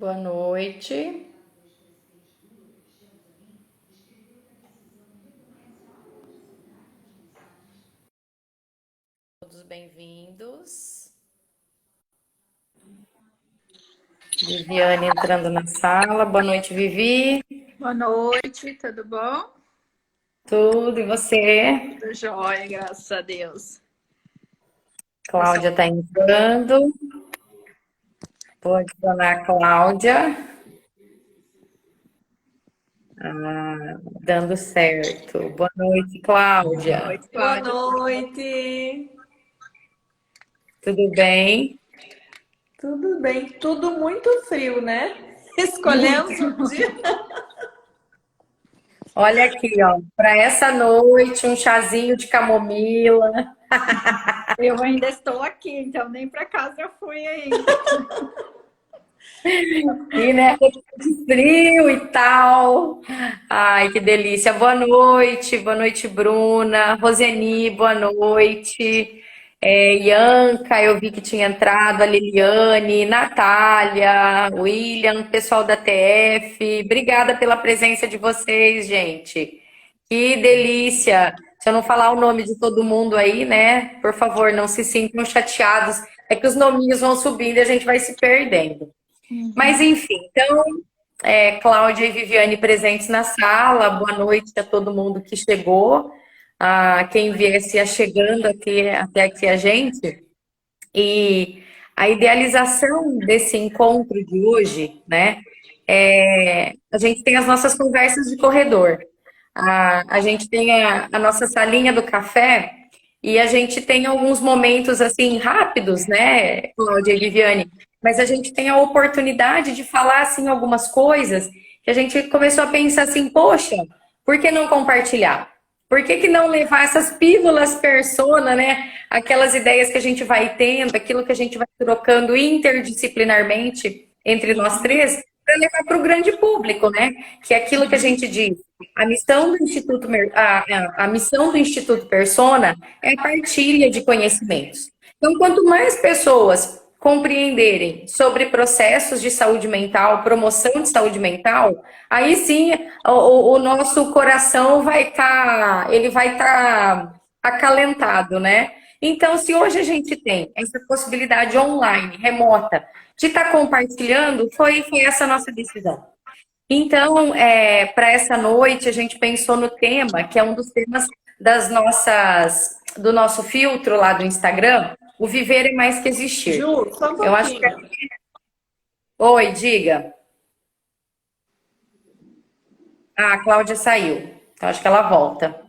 Boa noite. Todos bem-vindos. Viviane entrando na sala. Boa noite, Vivi. Boa noite, tudo bom? Tudo, e você? Tudo jóia, graças a Deus. Cláudia está entrando. Vou adicionar a Cláudia. Dando certo. Boa noite, Cláudia. Boa noite, Boa Cláudia. noite. Tudo bem? Tudo bem? Tudo muito frio, né? Escolhemos um dia. Olha aqui, ó, para essa noite, um chazinho de camomila. Eu ainda estou aqui, então nem para casa eu fui ainda. E, né, de frio e tal. Ai, que delícia. Boa noite, Bruna. Roseni, boa noite. Ianca, eu vi que tinha entrado, a Liliane, Natália, William, pessoal da TF. Obrigada pela presença de vocês, gente. Que delícia. Se eu não falar o nome de todo mundo aí, né? Por favor, não se sintam chateados. É que os nominhos vão subindo e a gente vai se perdendo. Mas enfim, então, Cláudia e Viviane presentes na sala, boa noite a todo mundo que chegou, a quem viesse chegando até aqui a gente. E a idealização desse encontro de hoje, né? A gente tem as nossas conversas de corredor, a gente tem a nossa salinha do café e a gente tem alguns momentos assim rápidos, né, Cláudia e Viviane, mas a gente tem a oportunidade de falar assim algumas coisas que a gente começou a pensar assim, poxa, por que não compartilhar? Por que que não levar essas pílulas persona, né? Aquelas ideias que a gente vai tendo, aquilo que a gente vai trocando interdisciplinarmente entre nós três, para levar para o grande público, né? Que é aquilo que a gente diz. A missão do Instituto, a missão do Instituto Persona é a partilha de conhecimentos. Então, quanto mais pessoas compreenderem sobre processos de saúde mental, promoção de saúde mental, aí sim o nosso coração ele vai estar acalentado, né? Então, se hoje a gente tem essa possibilidade online, remota, de estar compartilhando, foi essa a nossa decisão. Então, para essa noite, a gente pensou no tema, que é um dos temas do nosso filtro lá do Instagram, o viver é mais que existir. Ju, só um Eu acho que... pouquinho. Oi, diga. Ah, a Cláudia saiu. Então, acho que ela volta.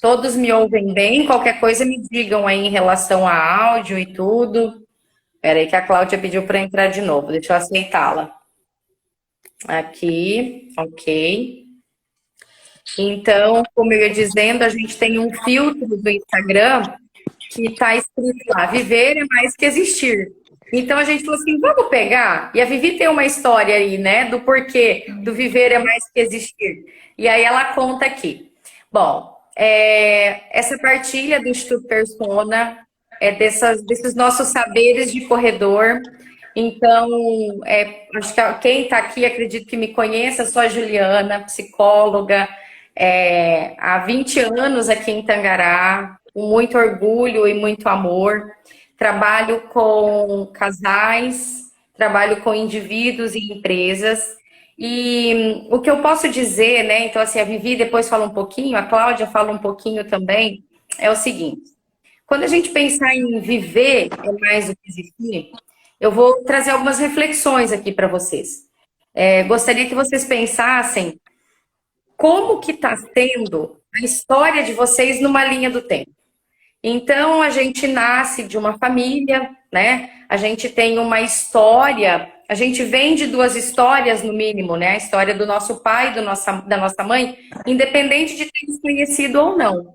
Todos me ouvem bem? Qualquer coisa me digam aí em relação a áudio e tudo. Espera aí que a Cláudia pediu para entrar de novo. Deixa eu aceitá-la. Aqui, ok. Então, como eu ia dizendo, a gente tem um filtro do Instagram que está escrito lá, viver é mais que existir. Então a gente falou assim, vamos pegar? E a Vivi tem uma história aí, né, do porquê do viver é mais que existir. E aí ela conta aqui. Bom, essa partilha do Instituto Persona é desses nossos saberes de corredor. Então, acho que quem está aqui, acredito que me conheça, sou a Juliana, psicóloga, há 20 anos aqui em Tangará, com muito orgulho e muito amor. Trabalho com casais, trabalho com indivíduos e empresas. E o que eu posso dizer, né? Então, assim, a Vivi depois fala um pouquinho, a Cláudia fala um pouquinho também, é o seguinte: quando a gente pensar em viver é mais do que existir, eu vou trazer algumas reflexões aqui para vocês. Gostaria que vocês pensassem como que está sendo a história de vocês numa linha do tempo. Então, a gente nasce de uma família, né? A gente tem uma história, a gente vem de duas histórias, no mínimo, né? A história do nosso pai e da nossa mãe, independente de termos conhecido ou não.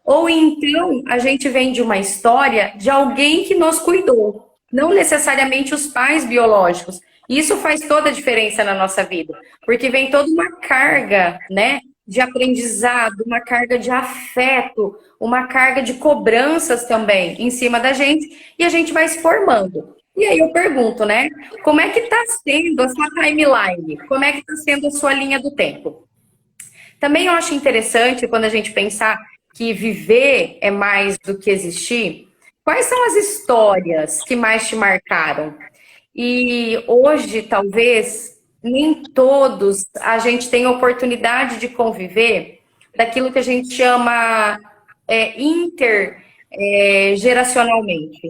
Ou então, a gente vem de uma história de alguém que nos cuidou, não necessariamente os pais biológicos. Isso faz toda a diferença na nossa vida, porque vem toda uma carga, né, de aprendizado, uma carga de afeto, uma carga de cobranças também em cima da gente, e a gente vai se formando. E aí eu pergunto, né? Como é que está sendo a sua timeline? Como é que está sendo a sua linha do tempo? Também eu acho interessante quando a gente pensar que viver é mais do que existir. Quais são as histórias que mais te marcaram? E hoje, talvez, nem todos a gente tem oportunidade de conviver daquilo que a gente chama intergeracionalmente,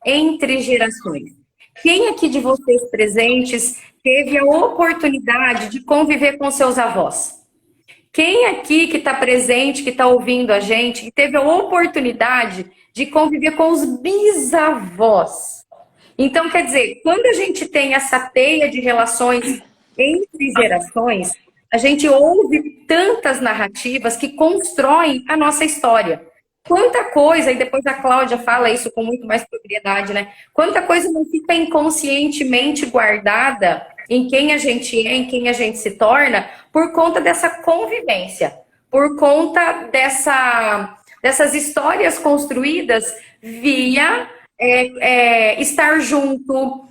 entre gerações. Quem aqui de vocês presentes teve a oportunidade de conviver com seus avós? Quem aqui que está presente, que está ouvindo a gente, que teve a oportunidade de conviver com os bisavós? Então, quer dizer, quando a gente tem essa teia de relações entre gerações, a gente ouve tantas narrativas que constroem a nossa história. Quanta coisa, e depois a Cláudia fala isso com muito mais propriedade, né? Quanta coisa não fica inconscientemente guardada em quem a gente é, em quem a gente se torna, por conta dessa convivência, por conta dessas histórias construídas via estar junto,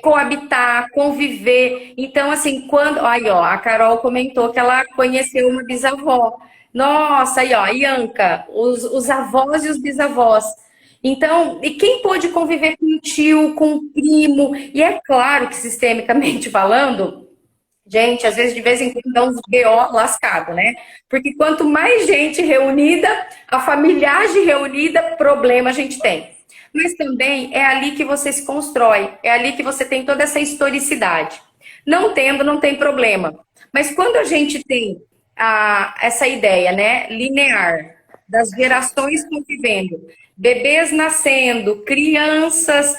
coabitar, conviver. Então, assim, quando. Aí, ó, a Carol comentou que ela conheceu uma bisavó. Nossa, aí, ó, Ianca, os avós e os bisavós. Então, e quem pôde conviver com o tio, com o primo? E é claro que, sistemicamente falando, gente, às vezes, de vez em quando, dá uns BO lascado, né? Porque quanto mais gente reunida, a familiagem reunida, problema a gente tem. Mas também é ali que você se constrói, é ali que você tem toda essa historicidade. Não tendo, não tem problema. Mas quando a gente tem essa ideia, né, linear, das gerações convivendo, bebês nascendo, crianças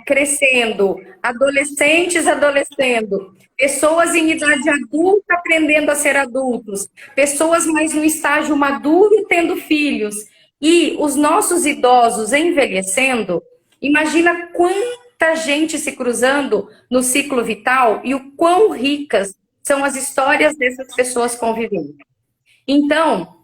crescendo, adolescentes adolescendo, pessoas em idade adulta aprendendo a ser adultos, pessoas mais no estágio maduro tendo filhos, e os nossos idosos envelhecendo, imagina quanta gente se cruzando no ciclo vital e o quão ricas são as histórias dessas pessoas convivendo. Então,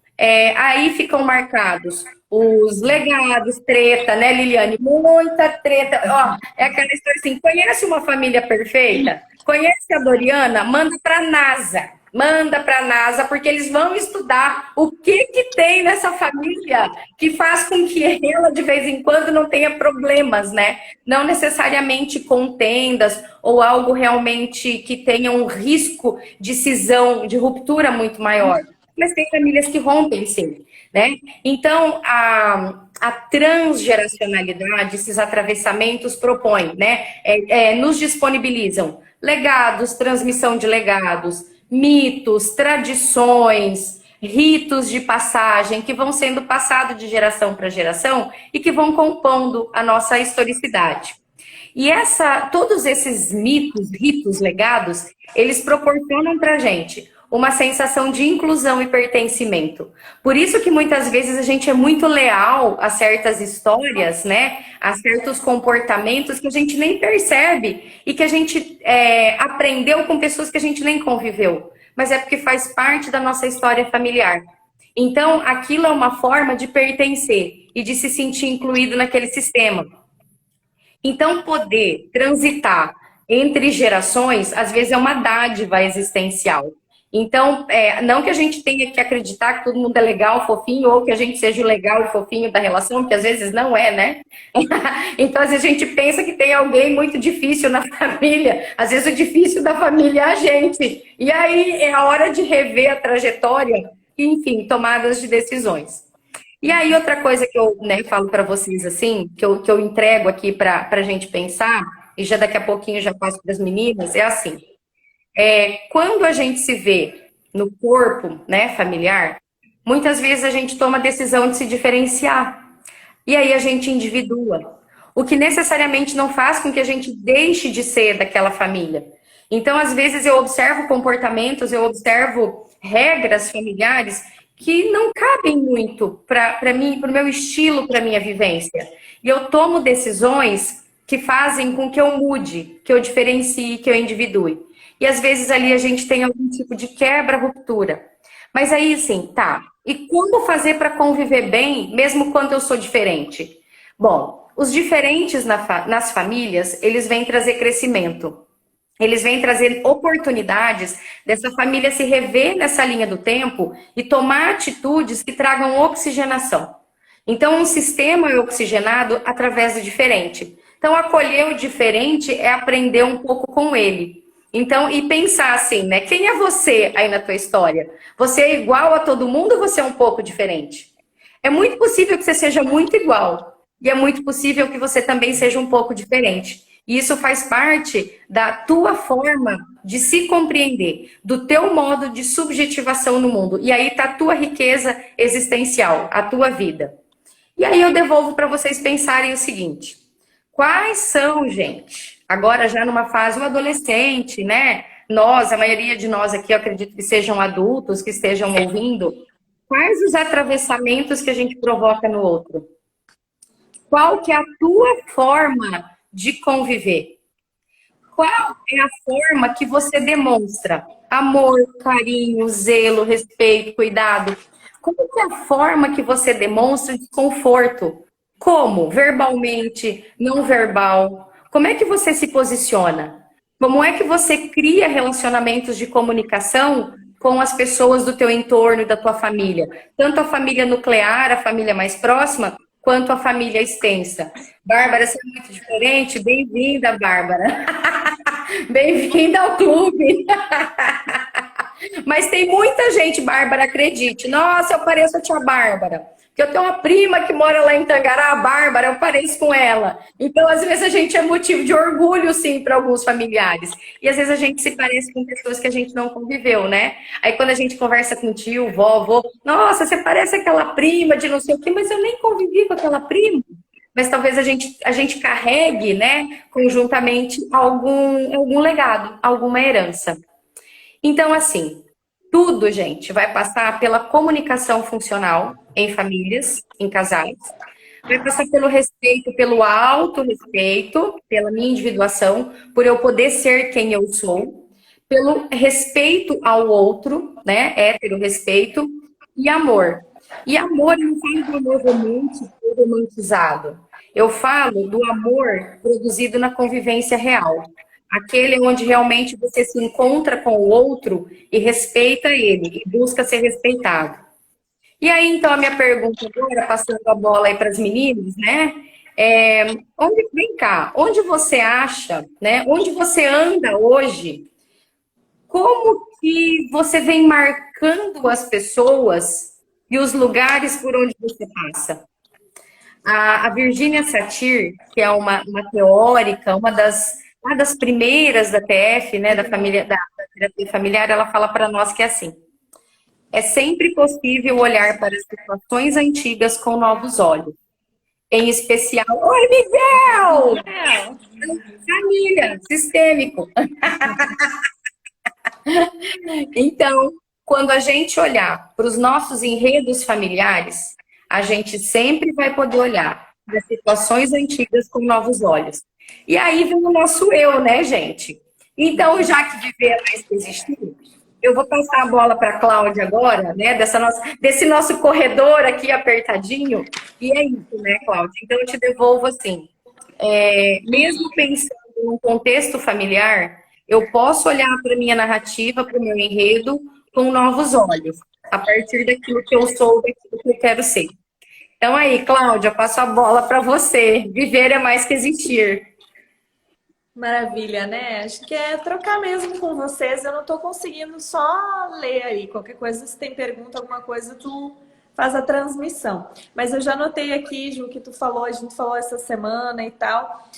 aí ficam marcados os legados, treta, né, Liliane? Muita treta. Ó, é aquela história assim, conhece uma família perfeita? Conhece a Doriana? Manda para a NASA. Manda para a NASA, porque eles vão estudar o que tem nessa família que faz com que ela, de vez em quando, não tenha problemas, né? Não necessariamente contendas ou algo realmente que tenha um risco de cisão, de ruptura muito maior. Mas tem famílias que rompem, sim, né? Então, a transgeracionalidade, esses atravessamentos propõem, né? Nos disponibilizam legados, transmissão de legados, mitos, tradições, ritos de passagem que vão sendo passados de geração para geração e que vão compondo a nossa historicidade. E todos esses mitos, ritos, legados, eles proporcionam para a gente uma sensação de inclusão e pertencimento. Por isso que muitas vezes a gente é muito leal a certas histórias, né? A certos comportamentos que a gente nem percebe e que a gente aprendeu com pessoas que a gente nem conviveu. Mas é porque faz parte da nossa história familiar. Então, aquilo é uma forma de pertencer e de se sentir incluído naquele sistema. Então, poder transitar entre gerações, às vezes é uma dádiva existencial. Então, não que a gente tenha que acreditar que todo mundo é legal, fofinho, ou que a gente seja o legal e fofinho da relação, porque às vezes não é, né? Então, às vezes a gente pensa que tem alguém muito difícil na família, às vezes o difícil da família é a gente. E aí é a hora de rever a trajetória e, enfim, tomadas de decisões. E aí, outra coisa que eu falo para vocês, assim, que eu entrego aqui para a gente pensar, e já daqui a pouquinho já passo para as meninas, é assim. Quando a gente se vê no corpo, né, familiar, muitas vezes a gente toma a decisão de se diferenciar. E aí a gente individua. O que necessariamente não faz com que a gente deixe de ser daquela família. Então, às vezes, eu observo comportamentos, eu observo regras familiares que não cabem muito para mim, para o meu estilo, para a minha vivência. E eu tomo decisões que fazem com que eu mude, que eu diferencie, que eu individue. E às vezes ali a gente tem algum tipo de quebra, ruptura. Mas aí, assim, tá. E como fazer para conviver bem, mesmo quando eu sou diferente? Bom, Os diferentes nas famílias, eles vêm trazer crescimento. Eles vêm trazer oportunidades dessa família se rever nessa linha do tempo e tomar atitudes que tragam oxigenação. Então, um sistema é oxigenado através do diferente. Então, acolher o diferente é aprender um pouco com ele. Então, e pensar assim, né? Quem é você aí na tua história? Você é igual a todo mundo ou você é um pouco diferente? É muito possível que você seja muito igual. E é muito possível que você também seja um pouco diferente. E isso faz parte da tua forma de se compreender, do teu modo de subjetivação no mundo. E aí está a tua riqueza existencial, a tua vida. E aí eu devolvo para vocês pensarem o seguinte: quais são, gente, agora já numa fase, um adolescente, né? Nós, a maioria de nós aqui, eu acredito que sejam adultos, que estejam ouvindo, quais os atravessamentos que a gente provoca no outro? Qual que é a tua forma de conviver? Qual é a forma que você demonstra amor, carinho, zelo, respeito, cuidado? Como que é a forma que você demonstra desconforto? Como? Verbalmente, não verbal? Como é que você se posiciona? Como é que você cria relacionamentos de comunicação com as pessoas do teu entorno e da tua família? Tanto a família nuclear, a família mais próxima, quanto a família extensa. Bárbara, você é muito diferente? Bem-vinda, Bárbara. Bem-vinda ao clube. Mas tem muita gente, Bárbara, acredite. Nossa, eu pareço a tia Bárbara. Porque eu tenho uma prima que mora lá em Tangará, a Bárbara, eu pareço com ela. Então, às vezes, a gente é motivo de orgulho, sim, para alguns familiares. E às vezes a gente se parece com pessoas que a gente não conviveu, né? Aí quando a gente conversa com tio, vó, avô, nossa, você parece aquela prima de não sei o quê, mas eu nem convivi com aquela prima. Mas talvez a gente carregue, né, conjuntamente algum legado, alguma herança. Então, assim, tudo, gente, vai passar pela comunicação funcional em famílias, em casais. Vai passar pelo respeito, pelo autorrespeito, pela minha individuação, por eu poder ser quem eu sou, pelo respeito ao outro, né? Hétero respeito, e amor. E amor, eu não falo do amor romântico ou romantizado. Eu falo do amor produzido na convivência real. Aquele onde realmente você se encontra com o outro e respeita ele, e busca ser respeitado. E aí, então, a minha pergunta agora, passando a bola aí para as meninas, né? Vem cá, onde você acha, né? Onde você anda hoje? Como que você vem marcando as pessoas e os lugares por onde você passa? A Virginia Satir, que é uma teórica, uma das primeiras da TF, né, da família, da terapia familiar, ela fala para nós que é assim: é sempre possível olhar para as situações antigas com novos olhos. Em especial... Oi, Miguel! Família, sistêmico. Então, quando a gente olhar para os nossos enredos familiares, a gente sempre vai poder olhar para as situações antigas com novos olhos. E aí vem o nosso eu, né, gente? Então, já que viver é mais que existir, eu vou passar a bola para a Cláudia agora, né? Desse nosso corredor aqui apertadinho. E é isso, né, Cláudia? Então, eu te devolvo assim. Mesmo pensando num contexto familiar, eu posso olhar para a minha narrativa, para o meu enredo, com novos olhos, a partir daquilo que eu sou, daquilo que eu quero ser. Então aí, Cláudia, passo a bola para você. Viver é mais que existir. Maravilha, né? Acho que é trocar mesmo com vocês. Eu não tô conseguindo só ler aí. Qualquer coisa, se tem pergunta, alguma coisa, tu faz a transmissão. Mas eu já anotei aqui, Ju, que tu falou, a gente falou essa semana e tal.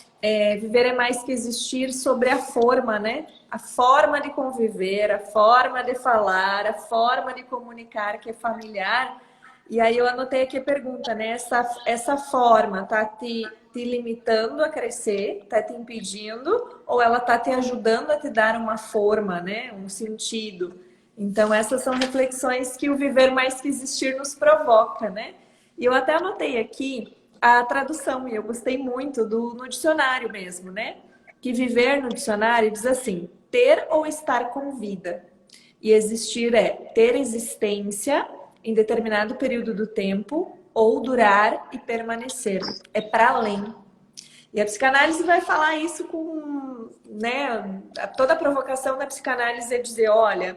Viver é mais que existir, sobre a forma, né? A forma de conviver, a forma de falar, a forma de comunicar que é familiar. E aí eu anotei aqui a pergunta, né? Essa forma tá te limitando a crescer, tá te impedindo, ou ela tá te ajudando a te dar uma forma, né? Um sentido. Então essas são reflexões que o Viver Mais Que Existir nos provoca, né? E eu até anotei aqui a tradução, e eu gostei muito no dicionário mesmo, né? Que viver no dicionário diz assim: ter ou estar com vida. E existir é ter existência em determinado período do tempo ou durar e permanecer. É para além. E a psicanálise vai falar isso com, né, toda a provocação da psicanálise é dizer, olha,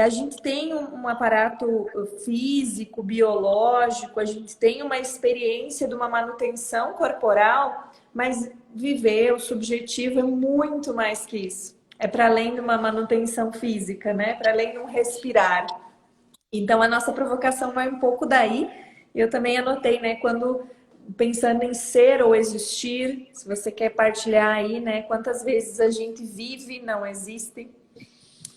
a gente tem um aparato físico, biológico, a gente tem uma experiência de uma manutenção corporal, mas viver, o subjetivo é muito mais que isso. É para além de uma manutenção física, né? Para além de um respirar. Então, a nossa provocação vai um pouco daí. Eu também anotei, né? Quando pensando em ser ou existir, se você quer partilhar aí, né? Quantas vezes a gente vive e não existe.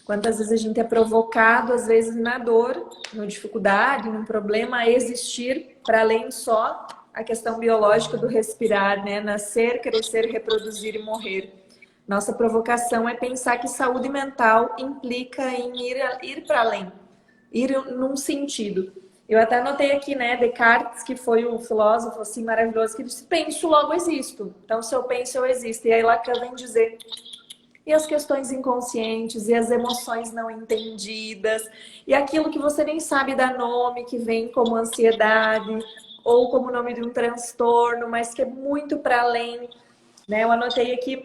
Quantas vezes a gente é provocado, às vezes na dor, na dificuldade, num problema, a existir para além só a questão biológica do respirar, né? Nascer, crescer, reproduzir e morrer. Nossa provocação é pensar que saúde mental implica em ir para além, ir num sentido. Eu até anotei aqui, né, Descartes, que foi um filósofo assim maravilhoso, que disse, penso, logo existo. Então, se eu penso, eu existo. E aí Lacan vem dizer, e as questões inconscientes, e as emoções não entendidas, e aquilo que você nem sabe dar nome, que vem como ansiedade, ou como nome de um transtorno, mas que é muito para além, né? Eu anotei aqui,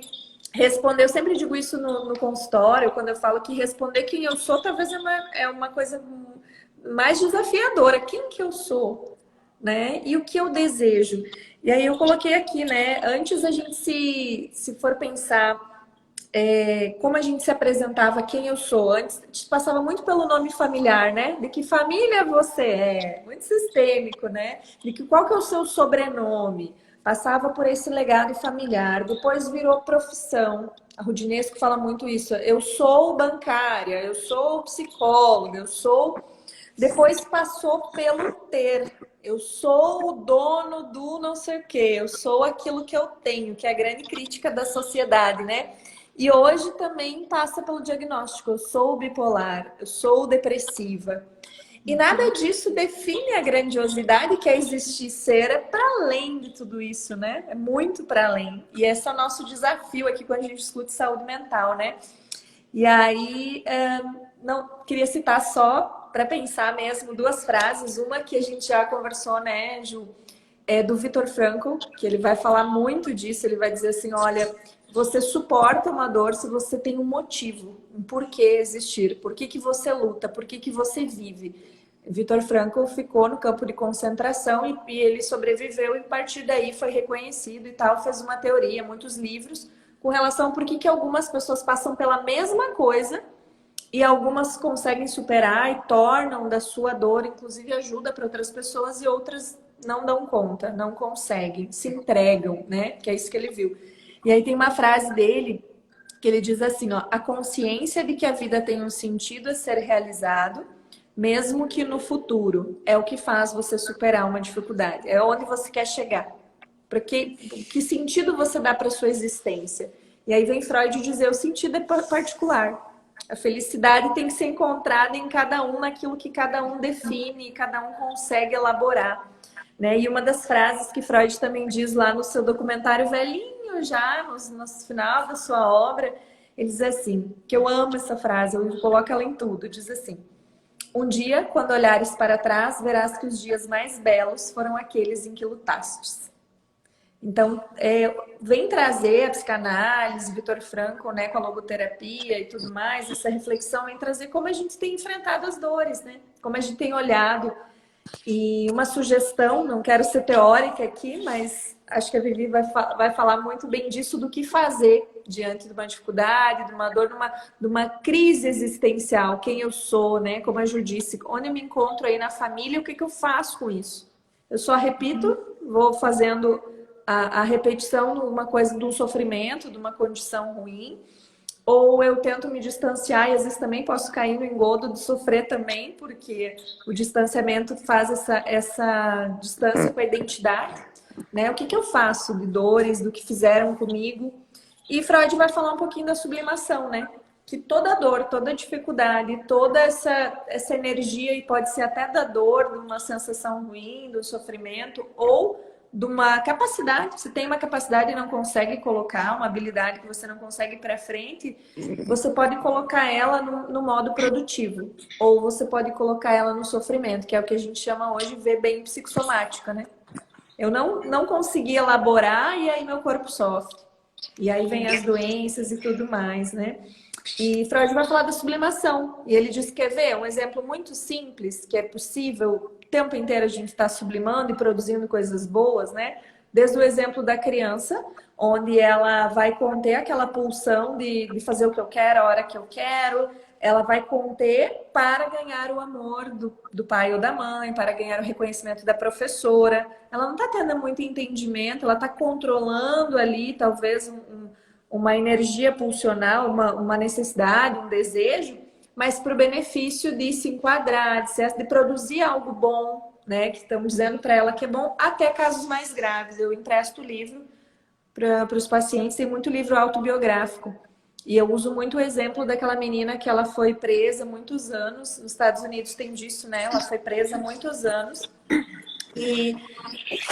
responder, eu sempre digo isso no consultório, quando eu falo que responder quem eu sou, talvez é uma coisa mais desafiadora. Quem que eu sou, né? E o que eu desejo? E aí eu coloquei aqui, né? Antes a gente se for pensar como a gente se apresentava, quem eu sou. Antes a gente passava muito pelo nome familiar, né? De que família você é, muito sistêmico, né? De que qual que é o seu sobrenome. Passava por esse legado familiar, depois virou profissão. A Rudinesco fala muito isso. Eu sou bancária, eu sou psicóloga, eu sou. Depois passou pelo ter. Eu sou o dono do não sei o quê, eu sou aquilo que eu tenho, que é a grande crítica da sociedade, né? E hoje também passa pelo diagnóstico. Eu sou bipolar, eu sou depressiva. E nada disso define a grandiosidade que é existir ser, é para além de tudo isso, né? É muito para além. E esse é o nosso desafio aqui quando a gente discute saúde mental, né? E aí, não queria citar só para pensar mesmo duas frases. Uma que a gente já conversou, né, Ju? É do Viktor Frankl, que ele vai falar muito disso. Ele vai dizer assim, olha, você suporta uma dor se você tem um motivo, um porquê existir, por que que você luta, por que que você vive. Viktor Frankl ficou no campo de concentração e ele sobreviveu e a partir daí foi reconhecido e tal, fez uma teoria, muitos livros com relação a por que que algumas pessoas passam pela mesma coisa e algumas conseguem superar e tornam da sua dor, inclusive ajuda para outras pessoas e outras não dão conta, não conseguem, se entregam, né? Que é isso que ele viu. E aí tem uma frase dele que ele diz assim, ó, a consciência de que a vida tem um sentido a ser realizado, mesmo que no futuro, é o que faz você superar uma dificuldade, é onde você quer chegar. Porque que sentido você dá para sua existência? E aí vem Freud dizer o sentido é particular. A felicidade tem que ser encontrada em cada um, naquilo que cada um define, cada um consegue elaborar. Né? E uma das frases que Freud também diz lá no seu documentário velhinho já, no final da sua obra, ele diz assim, que eu amo essa frase, eu coloco ela em tudo, diz assim, um dia, quando olhares para trás, verás que os dias mais belos foram aqueles em que lutastes. Então, vem trazer a psicanálise, Viktor Frankl, né, com a logoterapia e tudo mais, essa reflexão vem trazer como a gente tem enfrentado as dores, né? Como a gente tem olhado. E uma sugestão, não quero ser teórica aqui, mas acho que a Vivi vai falar muito bem disso, do que fazer diante de uma dificuldade, de uma dor, de uma crise existencial, quem eu sou, né? Como a Ju disse, onde eu me encontro aí na família, o que eu faço com isso? Eu só repito, vou fazendo a repetição de uma coisa, de um sofrimento, de uma condição ruim, ou eu tento me distanciar e às vezes também posso cair no engodo de sofrer também, porque o distanciamento faz essa distância com a identidade, né? O que eu faço de dores, do que fizeram comigo? E Freud vai falar um pouquinho da sublimação, né? Que toda dor, toda dificuldade, toda essa energia, e pode ser até da dor, de uma sensação ruim, do sofrimento, ou de uma capacidade, você tem uma capacidade e não consegue colocar, uma habilidade que você não consegue ir para frente, você pode colocar ela no modo produtivo, ou você pode colocar ela no sofrimento, que é o que a gente chama hoje de ver bem psicossomática, né? Eu não consegui elaborar e aí meu corpo sofre. E aí vem as doenças e tudo mais, né? E Freud vai falar da sublimação. E ele diz, quer ver, um exemplo muito simples, que é possível o tempo inteiro a gente estar sublimando e produzindo coisas boas, né? Desde o exemplo da criança, onde ela vai conter aquela pulsão de fazer o que eu quero, a hora que eu quero, ela vai conter para ganhar o amor do pai ou da mãe, para ganhar o reconhecimento da professora. Ela não está tendo muito entendimento, ela está controlando ali, talvez, uma energia pulsional, uma necessidade, um desejo, mas para o benefício de se enquadrar, de produzir algo bom, né? Que estamos dizendo para ela que é bom, até casos mais graves. Eu empresto o livro para os pacientes, tem muito livro autobiográfico. E eu uso muito o exemplo daquela menina que ela foi presa muitos anos. Nos Estados Unidos tem disso, né? Ela foi presa muitos anos e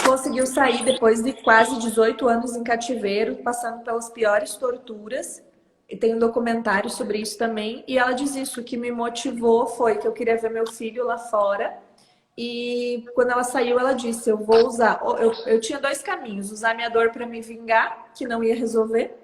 conseguiu sair depois de quase 18 anos em cativeiro, passando pelas piores torturas. E tem um documentário sobre isso também. E ela diz isso, o que me motivou foi que eu queria ver meu filho lá fora. E quando ela saiu, ela disse, eu vou usar... Eu tinha dois caminhos, usar minha dor para me vingar, que não ia resolver,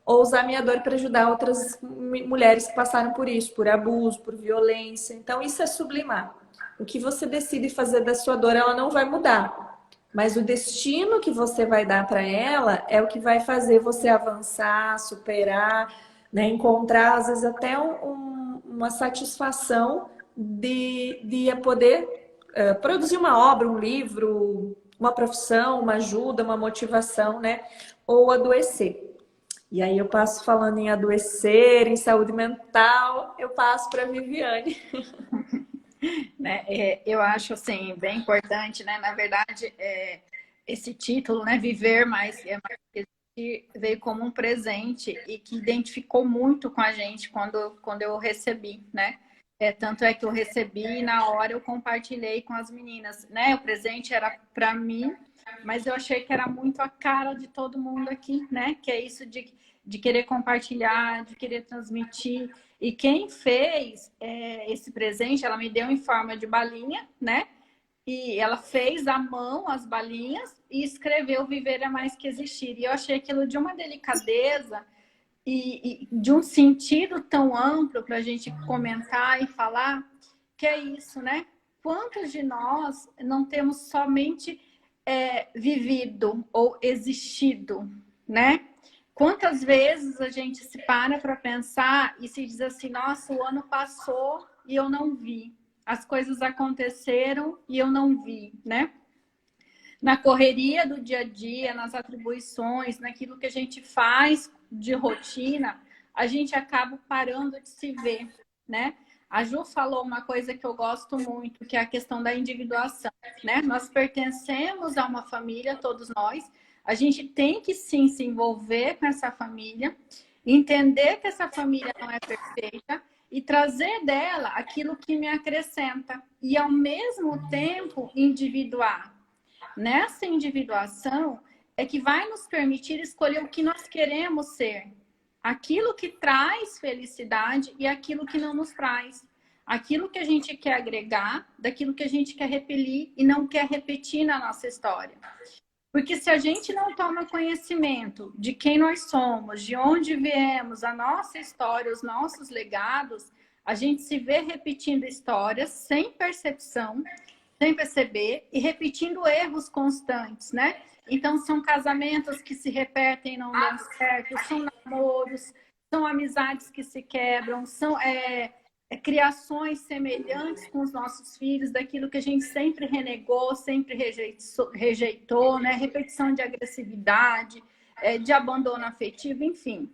ou usar minha dor para ajudar outras mulheres que passaram por isso, por abuso, por violência. Então, isso é sublimar. O que você decide fazer da sua dor, ela não vai mudar. Mas o destino que você vai dar para ela é o que vai fazer você avançar, superar, né? Encontrar, às vezes, até uma satisfação de poder produzir uma obra, um livro, uma profissão, uma ajuda, uma motivação, né? Ou adoecer. E aí eu passo falando em adoecer, em saúde mental, eu passo para a Viviane. Né? Eu acho assim bem importante, né? Na verdade, esse título, né? Viver mais é mais que existir, veio como um presente e que identificou muito com a gente quando eu recebi, né? Tanto é que eu recebi e na hora eu compartilhei com as meninas, né? O presente era para mim, mas eu achei que era muito a cara de todo mundo aqui, né? Que é isso de querer compartilhar, de querer transmitir. E quem fez esse presente, ela me deu em forma de balinha, né? E ela fez à mão as balinhas e escreveu Viver é mais que existir. E eu achei aquilo de uma delicadeza e de um sentido tão amplo para a gente comentar e falar, que é isso, né? Quantos de nós não temos somente vivido ou existido, né? Quantas vezes a gente se para pensar e se diz assim, nossa, o ano passou e eu não vi. As coisas aconteceram e eu não vi, né? Na correria do dia a dia, nas atribuições, naquilo que a gente faz de rotina, a gente acaba parando de se ver, né? A Ju falou uma coisa que eu gosto muito, que é a questão da individuação, né? Nós pertencemos a uma família, todos nós. A gente tem que sim se envolver com essa família, entender que essa família não é perfeita e trazer dela aquilo que me acrescenta. E ao mesmo tempo individuar. Nessa individuação é que vai nos permitir escolher o que nós queremos ser. Aquilo que traz felicidade e aquilo que não nos traz. Aquilo que a gente quer agregar, daquilo que a gente quer repelir e não quer repetir na nossa história. Porque se a gente não toma conhecimento de quem nós somos, de onde viemos, a nossa história, os nossos legados, a gente se vê repetindo histórias sem percepção, sem perceber e repetindo erros constantes, né? Então, são casamentos que se repetem e não dão certo, são namoros, são amizades que se quebram, são criações semelhantes com os nossos filhos, daquilo que a gente sempre renegou, sempre rejeitou, né? Repetição de agressividade, de abandono afetivo, enfim.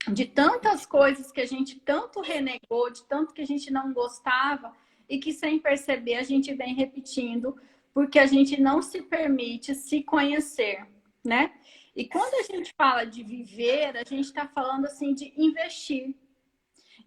De tantas coisas que a gente tanto renegou, de tanto que a gente não gostava e que sem perceber a gente vem repetindo, porque a gente não se permite se conhecer, né? E quando a gente fala de viver, a gente está falando assim de investir,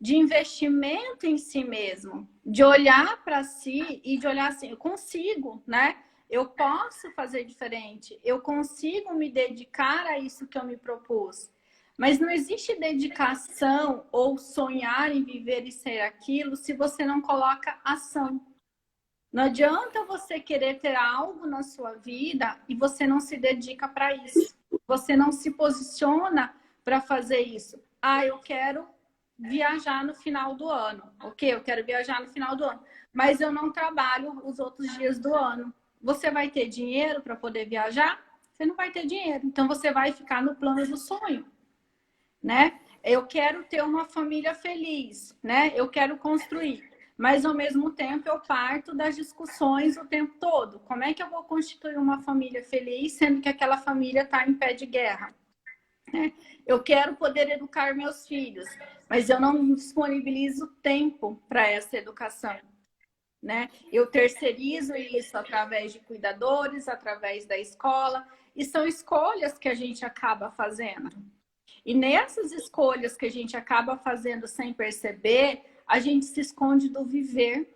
de investimento em si mesmo, de olhar para si e de olhar assim, eu consigo, né? Eu posso fazer diferente, eu consigo me dedicar a isso que eu me propus. Mas não existe dedicação ou sonhar em viver e ser aquilo se você não coloca ação. Não adianta você querer ter algo na sua vida e você não se dedica para isso. Você não se posiciona para fazer isso. Ah, eu quero viajar no final do ano. Ok, eu quero viajar no final do ano. Mas eu não trabalho os outros dias do ano. Você vai ter dinheiro para poder viajar? Você não vai ter dinheiro. Então você vai ficar no plano do sonho, né? Eu quero ter uma família feliz, né? Eu quero construir. Mas, ao mesmo tempo, eu parto das discussões o tempo todo. Como é que eu vou constituir uma família feliz, sendo que aquela família está em pé de guerra? Né? Eu quero poder educar meus filhos, mas eu não disponibilizo tempo para essa educação. Né? Eu terceirizo isso através de cuidadores, através da escola. E são escolhas que a gente acaba fazendo. E nessas escolhas que a gente acaba fazendo sem perceber, a gente se esconde do viver,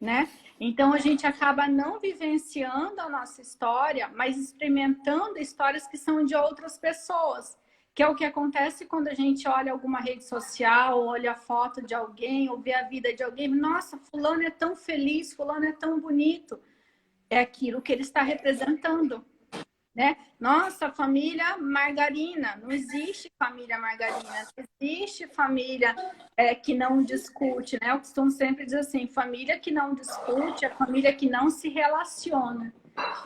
né? Então a gente acaba não vivenciando a nossa história, mas experimentando histórias que são de outras pessoas, que é o que acontece quando a gente olha alguma rede social, olha a foto de alguém, ou vê a vida de alguém. Nossa, fulano é tão feliz, fulano é tão bonito. É aquilo que ele está representando. Né? Nossa, família margarina, não existe família margarina, não existe família que não discute, né? Eu costumo sempre dizer assim, família que não discute é família que não se relaciona.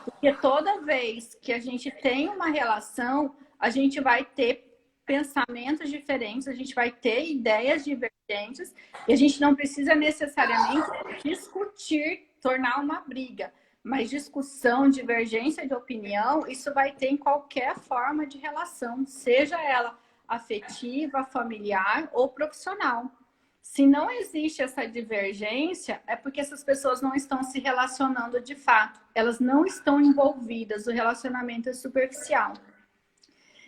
Porque toda vez que a gente tem uma relação, a gente vai ter pensamentos diferentes, a gente vai ter ideias divergentes, e a gente não precisa necessariamente discutir, tornar uma briga. Mas discussão, divergência de opinião, isso vai ter em qualquer forma de relação, seja ela afetiva, familiar ou profissional. Se não existe essa divergência, é porque essas pessoas não estão se relacionando de fato. Elas não estão envolvidas, o relacionamento é superficial.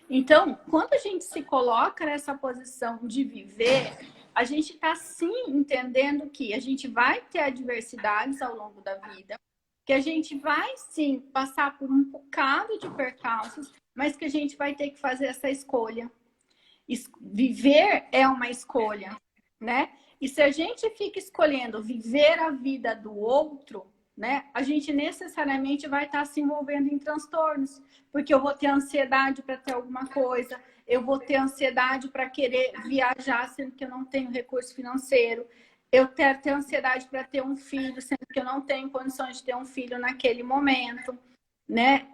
Então, quando a gente se coloca nessa posição de viver, a gente está sim entendendo que a gente vai ter adversidades ao longo da vida, que a gente vai sim passar por um bocado de percalços, mas que a gente vai ter que fazer essa escolha. Viver é uma escolha, né? E se a gente fica escolhendo viver a vida do outro, né? A gente necessariamente vai estar se envolvendo em transtornos, porque eu vou ter ansiedade para ter alguma coisa, eu vou ter ansiedade para querer viajar, sendo que eu não tenho recurso financeiro. Eu quero ter ansiedade para ter um filho, sendo que eu não tenho condições de ter um filho naquele momento, né?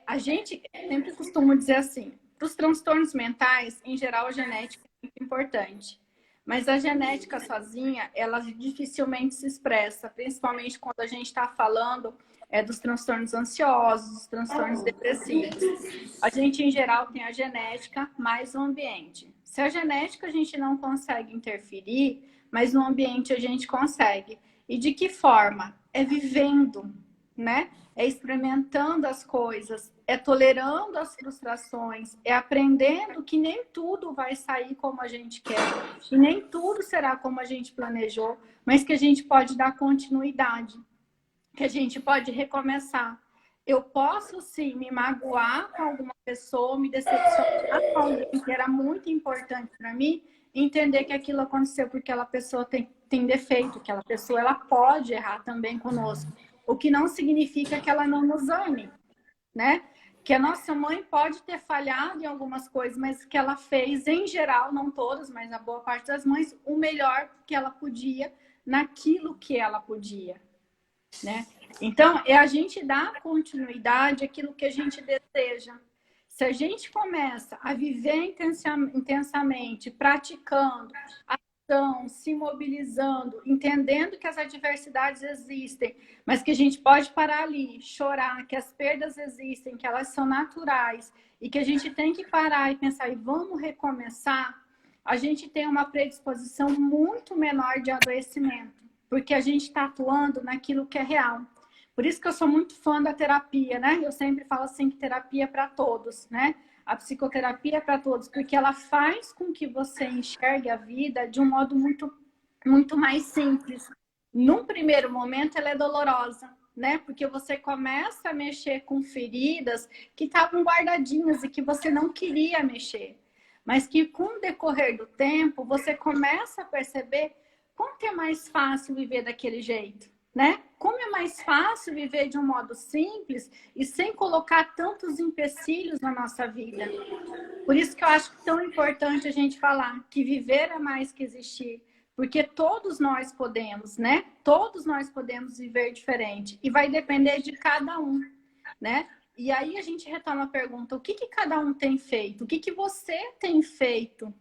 A gente sempre costuma dizer assim, para os transtornos mentais, em geral, a genética é muito importante. Mas a genética sozinha, ela dificilmente se expressa, principalmente quando a gente está falando dos transtornos ansiosos, dos transtornos depressivos. A gente, em geral, tem a genética mais o ambiente. Se a genética a gente não consegue interferir, mas no ambiente a gente consegue. E de que forma? É vivendo, né? É experimentando as coisas, é tolerando as frustrações, é aprendendo que nem tudo vai sair como a gente quer, e nem tudo será como a gente planejou, mas que a gente pode dar continuidade, que a gente pode recomeçar. Eu posso, sim, me magoar com alguma pessoa, me decepcionar com alguém que era muito importante para mim, entender que aquilo aconteceu porque aquela pessoa tem defeito, que aquela pessoa ela pode errar também conosco. O que não significa que ela não nos ame, né? Que a nossa mãe pode ter falhado em algumas coisas, mas que ela fez, em geral, não todas, mas a boa parte das mães, o melhor que ela podia naquilo que ela podia, né? Então, é a gente dar continuidade àquilo que a gente deseja. Se a gente começa a viver intensamente, praticando, se mobilizando, entendendo que as adversidades existem, mas que a gente pode parar ali, chorar, que as perdas existem, que elas são naturais e que a gente tem que parar e pensar e vamos recomeçar, a gente tem uma predisposição muito menor de adoecimento, porque a gente está atuando naquilo que é real. Por isso que eu sou muito fã da terapia, né? Eu sempre falo assim que terapia é para todos, né? A psicoterapia é para todos, porque ela faz com que você enxergue a vida de um modo muito, muito mais simples. Num primeiro momento, ela é dolorosa, né? Porque você começa a mexer com feridas que estavam guardadinhas e que você não queria mexer. Mas que com o decorrer do tempo, você começa a perceber quanto é mais fácil viver daquele jeito, né? Como é mais fácil viver de um modo simples e sem colocar tantos empecilhos na nossa vida. Por isso que eu acho tão importante a gente falar que viver é mais que existir. Porque todos nós podemos, né? Todos nós podemos viver diferente. E vai depender de cada um, né? E aí a gente retoma a pergunta, o que cada um tem feito? O que você tem feito,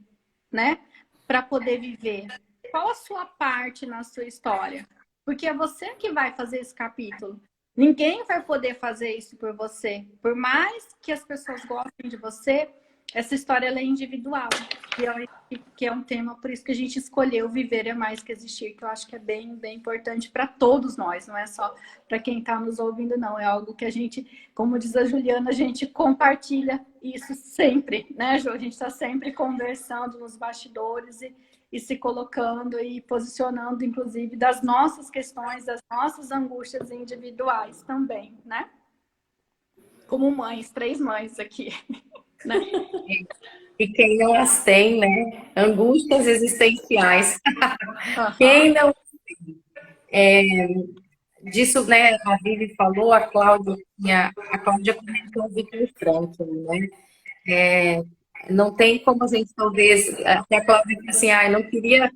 né? Para poder viver? Qual a sua parte na sua história? Porque é você que vai fazer esse capítulo. Ninguém vai poder fazer isso por você. Por mais que as pessoas gostem de você, essa história ela é individual. Que é um tema, por isso que a gente escolheu viver é mais que existir, que eu acho que é bem, bem importante para todos nós, não é só para quem está nos ouvindo, não. É algo que a gente, como diz a Juliana, a gente compartilha isso sempre, né, Ju? A gente está sempre conversando nos bastidores e se colocando e posicionando, inclusive, das nossas questões, das nossas angústias individuais também, né? Como mães, 3 mães aqui, né? E quem não as tem, né? Angústias existenciais. Uhum. Quem não disso, né? A Vivi falou, a Cláudia comentou o Victor Frankl, né? Não tem como a gente, talvez, até a Cláudia disse assim, ah, eu não queria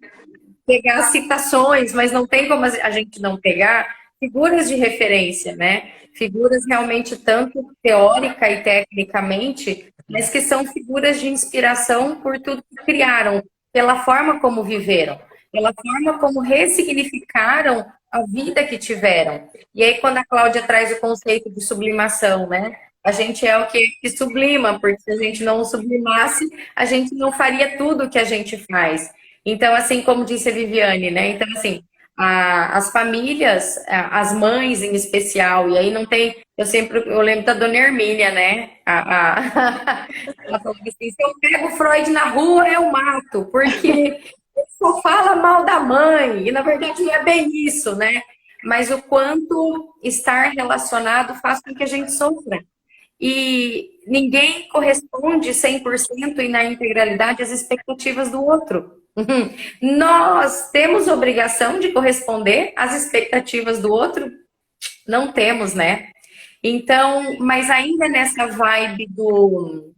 pegar citações, mas não tem como a gente não pegar figuras de referência, né? Figuras realmente tanto teórica e tecnicamente, mas que são figuras de inspiração por tudo que criaram, pela forma como viveram, pela forma como ressignificaram a vida que tiveram. E aí, quando a Cláudia traz o conceito de sublimação, né? A gente é o que sublima, porque se a gente não sublimasse, a gente não faria tudo o que a gente faz. Então, assim, como disse a Viviane, né? Então, assim, as famílias, as mães em especial, e aí não tem. Eu lembro da dona Hermínia, né? Ela falou assim: se eu pego o Freud na rua, eu mato, porque ele só fala mal da mãe, e na verdade não é bem isso, né? Mas o quanto estar relacionado faz com que a gente sofra. E ninguém corresponde 100% e na integralidade às expectativas do outro. Nós temos obrigação de corresponder às expectativas do outro? Não temos, né? Então, mas ainda nessa vibe do.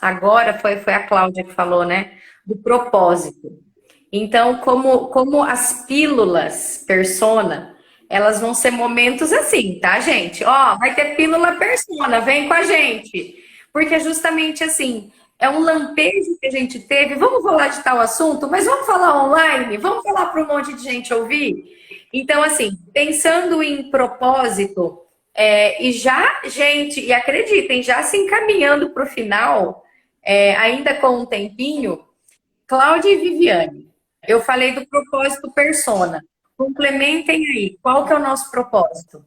Agora foi a Cláudia que falou, né? Do propósito. Então, como as pílulas persona, elas vão ser momentos assim, tá, gente? Ó, vai ter pílula persona, vem com a gente. Porque é justamente assim, é um lampejo que a gente teve. Vamos falar de tal assunto, mas vamos falar online? Vamos falar para um monte de gente ouvir? Então, assim, pensando em propósito, e já, gente, e acreditem, já se encaminhando para o final, ainda com um tempinho, Cláudia e Viviane, eu falei do propósito persona. Complementem aí, qual que é o nosso propósito?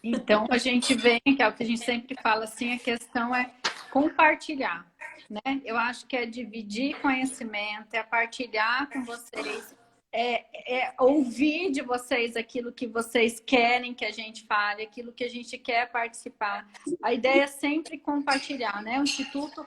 Então, a gente vem, que é o que a gente sempre fala assim, a questão é compartilhar, né? Eu acho que é dividir conhecimento, é partilhar com vocês, é ouvir de vocês aquilo que vocês querem que a gente fale, aquilo que a gente quer participar. A ideia é sempre compartilhar, né? O Instituto,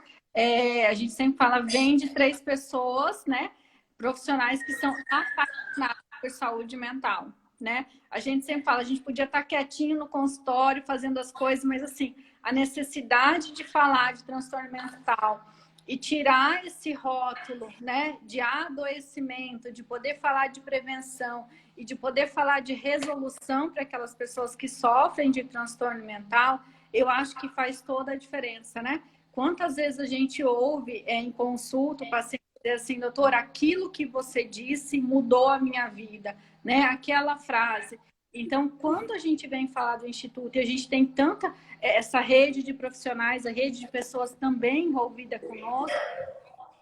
a gente sempre fala, vem de 3 pessoas, né? Profissionais que são apaixonados por saúde mental, né? A gente sempre fala, a gente podia estar quietinho no consultório, fazendo as coisas, mas assim, a necessidade de falar de transtorno mental e tirar esse rótulo, né, de adoecimento, de poder falar de prevenção e de poder falar de resolução para aquelas pessoas que sofrem de transtorno mental, eu acho que faz toda a diferença, né? Quantas vezes a gente ouve em consulta o paciente dizer assim, doutor, aquilo que você disse mudou a minha vida, né? Aquela frase. Então, quando a gente vem falar do Instituto e a gente tem tanta essa rede de profissionais, a rede de pessoas também envolvida conosco,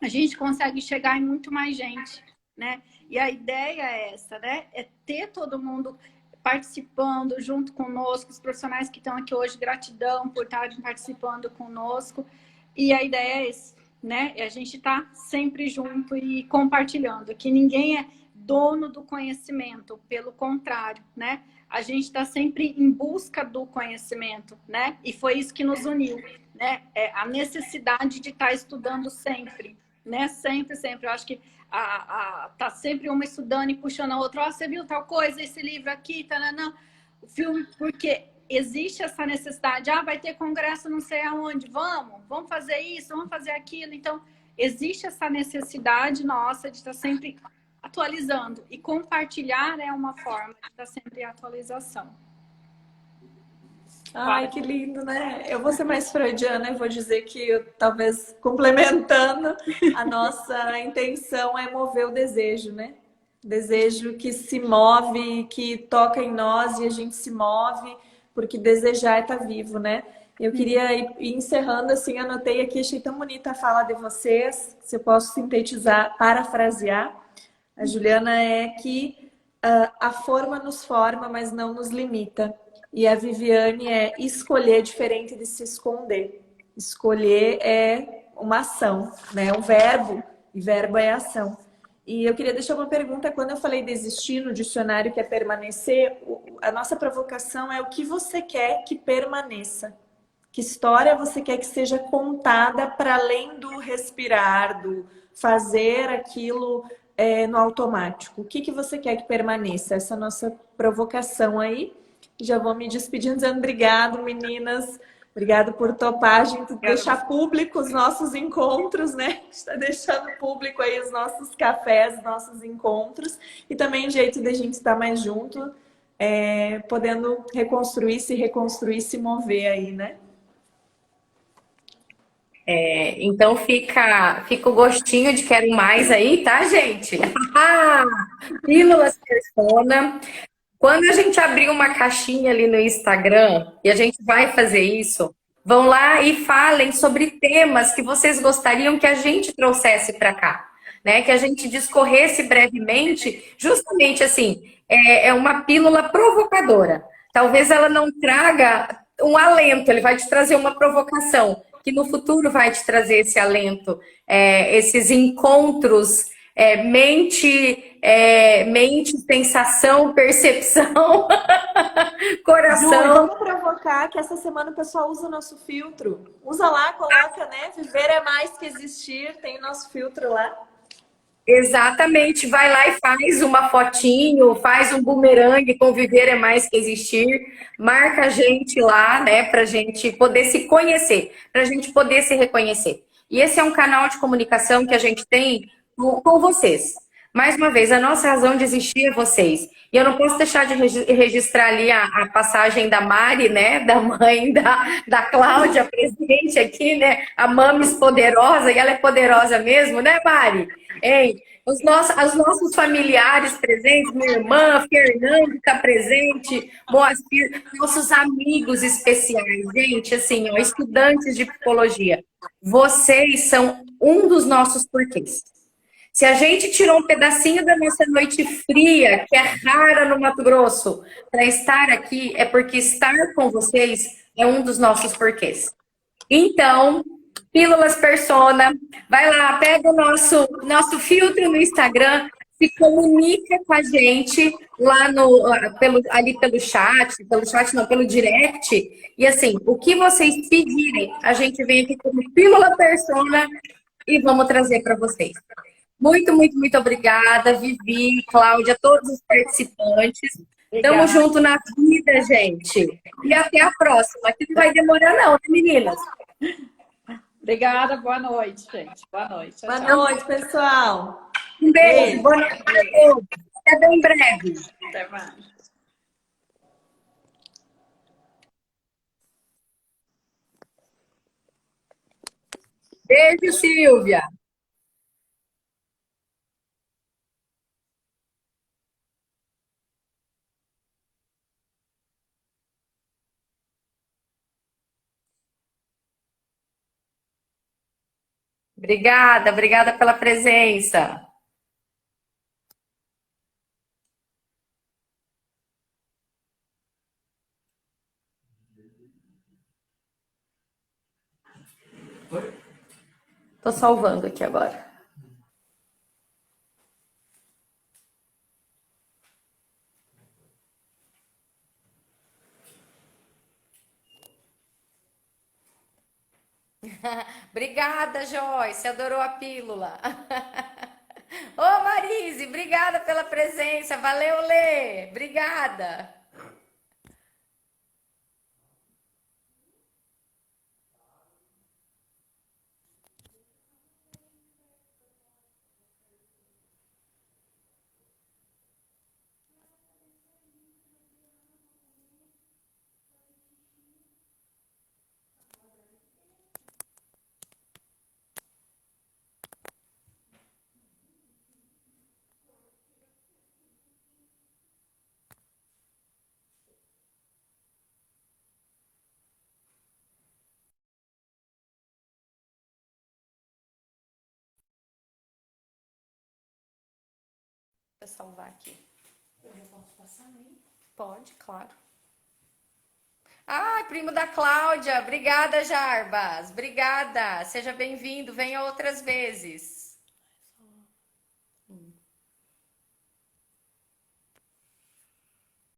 a gente consegue chegar em muito mais gente, né? E a ideia é essa, né? É ter todo mundo participando junto conosco, os profissionais que estão aqui hoje, gratidão por estarem participando conosco. E a ideia é essa, né? É a gente estar sempre junto e compartilhando, que ninguém é dono do conhecimento, pelo contrário, né? A gente está sempre em busca do conhecimento, né? E foi isso que nos uniu, né? A necessidade de estar estudando sempre, né? Sempre, sempre. Eu acho que tá sempre uma estudando e puxando a outra. Ó, você viu tal coisa, esse livro aqui, tá, não. O filme, porque existe essa necessidade. Ah, vai ter congresso não sei aonde. Vamos fazer isso, vamos fazer aquilo. Então, existe essa necessidade nossa de estar sempre atualizando. E compartilhar é uma forma de estar sempre em atualização. Ai, que lindo, né? Eu vou ser mais freudiana e vou dizer que, talvez complementando, a nossa intenção é mover o desejo, né? Desejo que se move, que toca em nós e a gente se move, porque desejar é estar vivo, né? Eu queria ir encerrando assim, anotei aqui, achei tão bonita a fala de vocês, se eu posso sintetizar, parafrasear. A Juliana é que a forma nos forma, mas não nos limita. E a Viviane é escolher diferente de se esconder. Escolher é uma ação, né? É um verbo, e verbo é ação. E eu queria deixar uma pergunta, quando eu falei desistir no dicionário, que é permanecer, a nossa provocação é o que você quer que permaneça. Que história você quer que seja contada para além do respirar, do fazer aquilo no automático? O que você quer que permaneça? Essa é a nossa provocação aí. Já vou me despedindo, dizendo obrigado, meninas. Obrigado por topar, a gente deixar público os nossos encontros, né? Está deixando público aí os nossos cafés, nossos encontros. E também um jeito de a gente estar mais junto, podendo reconstruir, se mover aí, né? Então fica o gostinho de quero mais aí, tá, gente? Pílulas Persona. Quando a gente abrir uma caixinha ali no Instagram, e a gente vai fazer isso, vão lá e falem sobre temas que vocês gostariam que a gente trouxesse para cá, né? Que a gente discorresse brevemente, justamente assim, é uma pílula provocadora. Talvez ela não traga um alento, ele vai te trazer uma provocação, que no futuro vai te trazer esse alento, esses encontros, mente, sensação, percepção, Ju, e coração. vamos provocar que essa semana o pessoal usa o nosso filtro. Usa lá, coloca, né? Viver é mais que existir, tem o nosso filtro lá. Exatamente, vai lá e faz uma fotinho, faz um bumerangue, conviver é mais que existir, marca a gente lá, né, pra gente poder se conhecer, pra gente poder se reconhecer. E esse é um canal de comunicação que a gente tem com vocês. Mais uma vez, a nossa razão de existir é vocês. E eu não posso deixar de registrar ali a passagem da Mari, né, da mãe da Cláudia, presente aqui, né, a Mames poderosa, e ela é poderosa mesmo, né, Mari? Hein? Os nossos familiares presentes, minha irmã, Fernando está presente, Moacir, nossos amigos especiais, gente, assim, ó, estudantes de psicologia, vocês são um dos nossos porquês. Se a gente tirou um pedacinho da nossa noite fria, que é rara no Mato Grosso, para estar aqui, é porque estar com vocês é um dos nossos porquês. Então, Pílulas Persona, vai lá, pega o nosso filtro no Instagram, se comunica com a gente lá ali pelo chat não, pelo direct, e assim, o que vocês pedirem, a gente vem aqui como Pílula Persona e vamos trazer para vocês. Muito, muito, muito obrigada, Vivi, Cláudia, todos os participantes. Tamo junto na vida, gente. E até a próxima. Aqui não vai demorar, não, né, meninas? Obrigada, boa noite, gente. Boa noite. Boa noite, pessoal. Um beijo, boa noite a todos. Até bem breve. Até mais. Beijo, Silvia. Obrigada, obrigada pela presença. Tô salvando aqui agora. Obrigada, Joyce, adorou a pílula. Ô, Marise, obrigada pela presença. Valeu, Lê. Obrigada. Deixa eu salvar aqui. Eu já posso passar aí? Pode, claro. Ai, primo da Cláudia. Obrigada, Jarbas. Obrigada. Seja bem-vindo. Venha outras vezes.